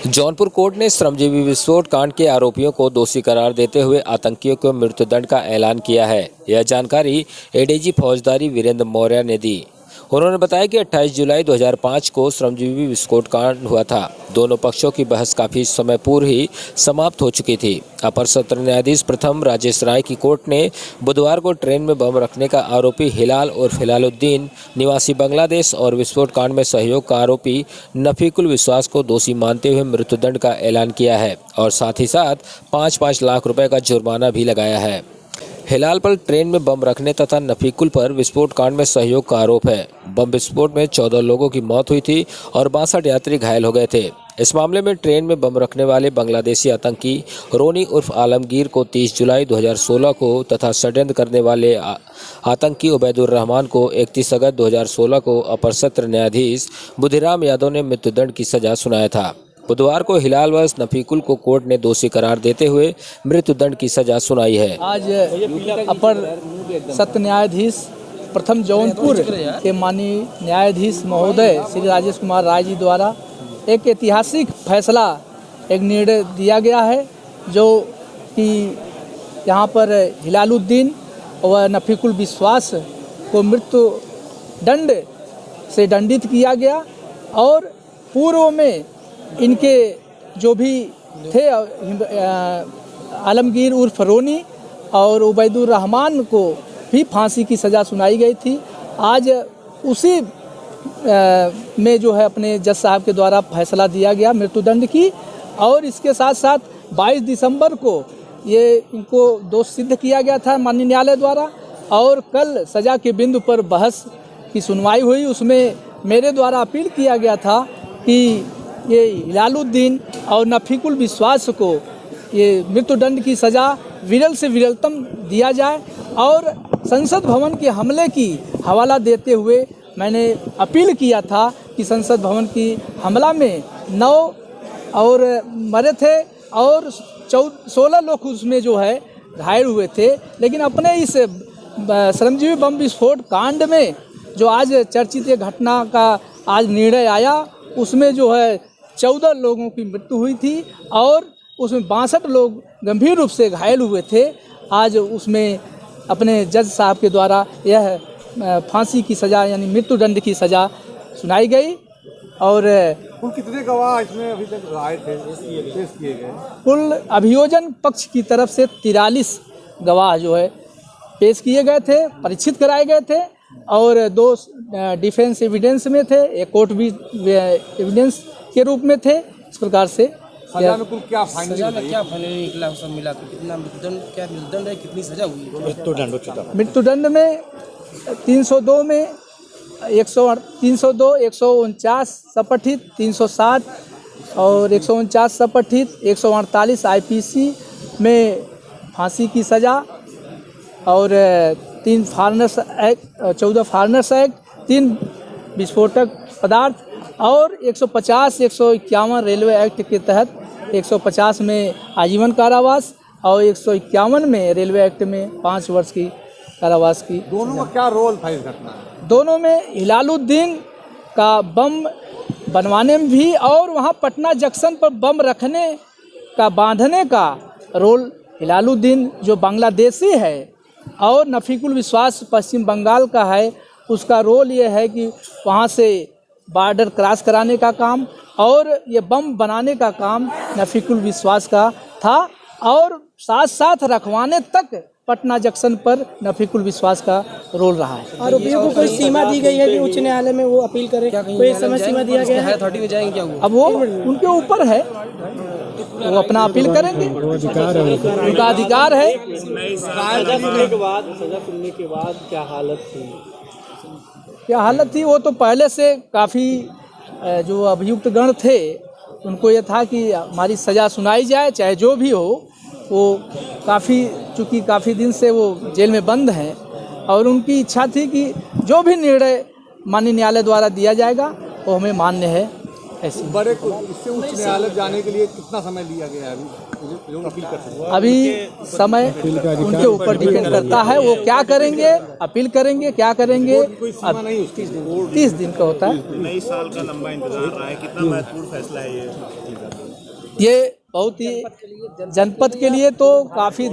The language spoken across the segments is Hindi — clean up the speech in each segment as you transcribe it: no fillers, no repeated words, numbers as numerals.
जौनपुर कोर्ट ने श्रमजीवी विस्फोट कांड के आरोपियों को दोषी करार देते हुए आतंकियों को मृत्युदंड का ऐलान किया है। यह जानकारी एडीजी फौजदारी वीरेंद्र मौर्य ने दी। उन्होंने बताया कि 28 जुलाई 2005 को श्रमजीवी विस्फोट कांड हुआ था। दोनों पक्षों की बहस काफ़ी समय पूर्व ही समाप्त हो चुकी थी। अपर सत्र न्यायाधीश प्रथम राजेश राय की कोर्ट ने बुधवार को ट्रेन में बम रखने का आरोपी हिलाल उर्फ हिलालुद्दीन निवासी बांग्लादेश और विस्फोट कांड में सहयोग का आरोपी नफीकुल विश्वास को दोषी मानते हुए मृत्युदंड का ऐलान किया है और साथ ही साथ 5-5 लाख रुपए का जुर्माना भी लगाया है। हिलाल पर ट्रेन में बम रखने तथा नफीकुल पर विस्फोट कांड में सहयोग का आरोप है। बम विस्फोट में 14 लोगों की मौत हुई थी और 62 यात्री घायल हो गए थे। इस मामले में ट्रेन में बम रखने वाले बांग्लादेशी आतंकी रोनी उर्फ आलमगीर को 30 जुलाई 2016 को तथा षड्यंत्र करने वाले आतंकी उबैदुर रहमान को 31 अगस्त 2016 को अपर सत्र न्यायाधीश बुधिराम यादव ने मृत्युदंड की सजा सुनाया था। बुधवार को हिलाल व नफीकुल को कोर्ट ने दोषी करार देते हुए मृत्युदंड की सजा सुनाई है। आज अपर सत्र न्यायाधीश प्रथम जौनपुर के माननीय न्यायाधीश महोदय श्री राजेश कुमार राय जी द्वारा एक ऐतिहासिक फैसला, एक निर्णय दिया गया है, जो कि यहाँ पर हिलालुद्दीन व नफीकुल विश्वास को मृत्यु दंड से दंडित किया गया और पूर्व में इनके जो भी थे आलमगीर उर्फ रोनी और उबैदुर रहमान को भी फांसी की सज़ा सुनाई गई थी। आज उसी में जो है अपने जज साहब के द्वारा फैसला दिया गया मृत्युदंड की और इसके साथ साथ 22 दिसंबर को ये इनको दोष सिद्ध किया गया था माननीय न्यायालय द्वारा और कल सज़ा के बिंदु पर बहस की सुनवाई हुई। उसमें मेरे द्वारा अपील किया गया था कि ये हिलालुद्दीन और नफीकुल विश्वास को ये मृत्युदंड की सज़ा विरल से विरलतम दिया जाए और संसद भवन के हमले की हवाला देते हुए मैंने अपील किया था कि संसद भवन की हमला में 9 और मरे थे और 16 लोग उसमें जो है घायल हुए थे। लेकिन अपने इस श्रमजीवी बम विस्फोट कांड में जो आज चर्चित ये घटना का आज निर्णय आया, उसमें जो है 14 लोगों की मृत्यु हुई थी और उसमें 62 लोग गंभीर रूप से घायल हुए थे। आज उसमें अपने जज साहब के द्वारा यह फांसी की सज़ा यानी मृत्युदंड की सज़ा सुनाई गई और कुल कितने गवाह इसमें अभी तक आए थे पेश किए गए? कुल अभियोजन पक्ष की तरफ से 43 गवाह जो है पेश किए गए थे, परीक्षित कराए गए थे और 2 डिफेंस एविडेंस में थे, एक कोर्ट भी एविडेंस के रूप में थे। इस प्रकार से सजा में कुल क्या फाइनल निकला, सब मिला के कितना मृत्युदंड, क्या मृत्युदंड है, कितनी सजा हुई? मृत्युदंड में 302 में 302, 149 सपठित, 360 और 149 सपठित, 148 आईपीसी में फांसी की सज़ा और 3 फॉरेनर्स एक्ट, 14 फॉरेनर्स एक्ट, 3 विस्फोटक पदार्थ और 150, 151 रेलवे एक्ट के तहत 150 में आजीवन कारावास और 151 में रेलवे एक्ट में 5 वर्ष की कारावास की। दोनों में क्या रोल था इस घटना में? दोनों में हिलालुद्दीन का बम बनवाने में भी और वहाँ पटना जंक्शन पर बम रखने का, बांधने का रोल हिलालुद्दीन जो बांग्लादेशी है और नफीकुल विश्वास पश्चिम बंगाल का है, उसका रोल ये है कि वहाँ से बॉर्डर क्रॉस कराने का काम और ये बम बनाने का काम नफीकुल विश्वास का था और साथ साथ रखवाने तक पटना जंक्शन पर नफीकुल विश्वास का रोल रहा है। आरोपियों को कोई सीमा दी गई है कि उच्च न्यायालय में वो अपील करें, कोई समय सीमा दिया गया है? अथॉरिटी में जाएंगे क्या? अब वो उनके ऊपर है, वो अपना अपील करेंगे, उनका अधिकार है। सजा सुनने के बाद क्या हालत थी? वो तो पहले से काफ़ी जो अभियुक्त गण थे उनको ये था कि हमारी सज़ा सुनाई जाए, चाहे जो भी हो। वो चूँकि काफ़ी दिन से वो जेल में बंद हैं और उनकी इच्छा थी कि जो भी निर्णय माननीय न्यायालय द्वारा दिया जाएगा वो हमें मान्य है। ऐसी बड़े को इससे उच्च न्यायालय जाने के लिए कितना समय लिया गया है अभी जो अपील कर सकते हैं? अभी समय उनके ऊपर डिपेंड करता है, वो क्या करेंगे, अपील करेंगे, क्या करेंगे। कोई सीमा नहीं उसकी? 30 दिन का होता है। नई साल का लंबा इंतजार रहा है, कितना महत्वपूर्ण फैसला है ये? ये बहुत ही जनपद के लिए तो काफ़ी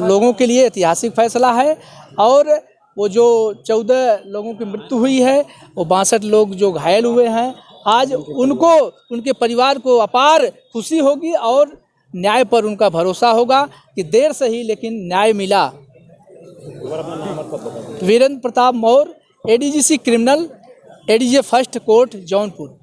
लोगों के लिए ऐतिहासिक फैसला है। और वो जो 14 लोगों की मृत्यु हुई है, वो 62 लोग जो घायल हुए हैं, आज उनको, उनके परिवार को अपार खुशी होगी और न्याय पर उनका भरोसा होगा कि देर से ही लेकिन न्याय मिला। Virendra Pratap Maurya, ADGC criminal, ADJ first court Jaunpur.